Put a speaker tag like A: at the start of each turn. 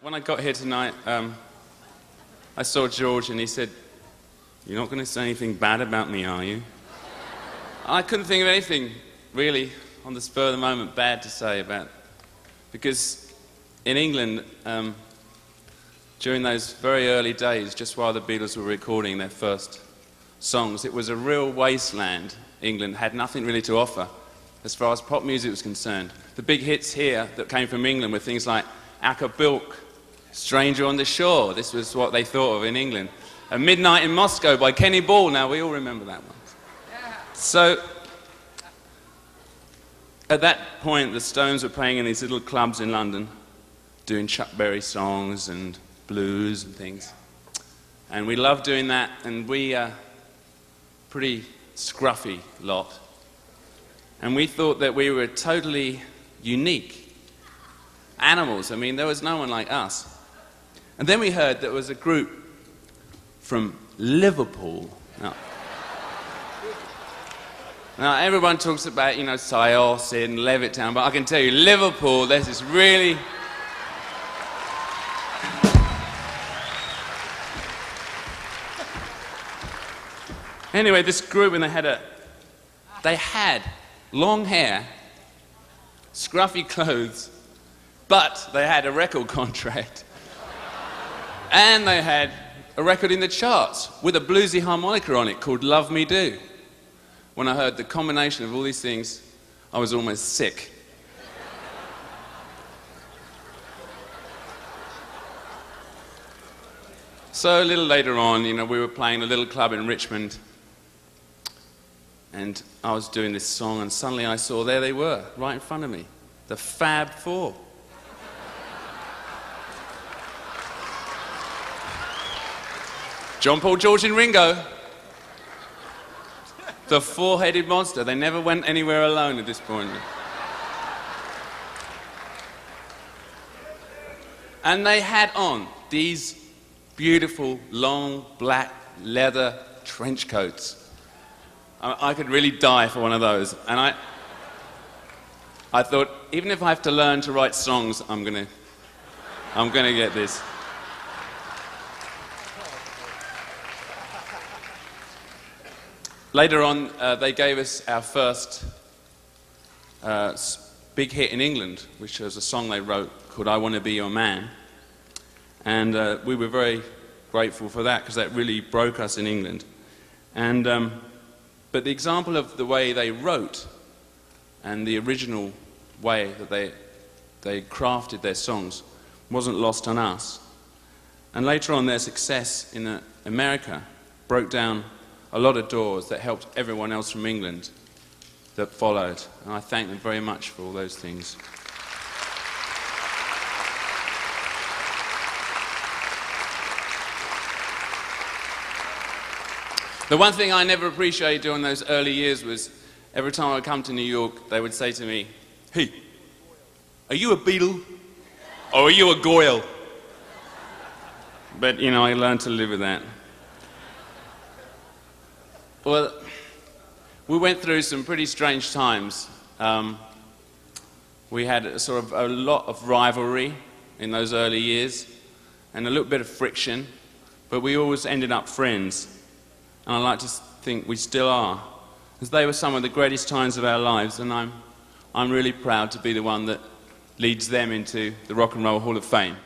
A: When I got here tonight, I saw George and he said, "You're not going to say anything bad about me, are you?" I couldn't think of anything really on the spur of the moment bad to say about, because in England, during those very early days, just while the Beatles were recording their first songs, it was a real wasteland. England had nothing really to offer as far as pop music was concerned. The big hits here that came from England were things like Acapulco, Stranger on the Shore. This was what they thought of in England. A Midnight in Moscow by Kenny Ball. Now, we all remember that one. So, at that point, the Stones were playing in these little clubs in London, doing Chuck Berry songs and blues and things. And we loved doing that, and we, pretty scruffy lot. And we thought that we were totally unique animals. I mean, there was no one like us. And then we heard there was a group from Liverpool. Now everyone talks about, you know, Syosset and Levittown, but I can tell you, Liverpool, this is really... Anyway, this group, and they had long hair, scruffy clothes, but they had a record contract. And they had a record in the charts with a bluesy harmonica on it called Love Me Do. When I heard the combination of all these things, I was almost sick. So a little later on, you know, we were playing a little club in Richmond, and I was doing this song, and suddenly I saw there they were, right in front of me, the Fab Four. John, Paul, George and Ringo. The four-headed monster. They never went anywhere alone at this point. And they had on these beautiful, long, black leather trench coats. I could really die for one of those. And I thought, even if I have to learn to write songs, I'm gonna get this. Later on, they gave us our first big hit in England, which was a song they wrote called I Want to Be Your Man. And we were very grateful for that, because that really broke us in England. And, but the example of the way they wrote and the original way that they crafted their songs wasn't lost on us. And later on, their success in America broke down a lot of doors that helped everyone else from England that followed. And I thank them very much for all those things. The one thing I never appreciated during those early years was every time I would come to New York, they would say to me, "Hey, are you a Beatle or are you a Goyle?" But, you know, I learned to live with that. Well, we went through some pretty strange times. We had a lot of rivalry in those early years and a little bit of friction, but we always ended up friends. And I like to think we still are, as they were some of the greatest times of our lives, and I'm really proud to be the one that leads them into the Rock and Roll Hall of Fame.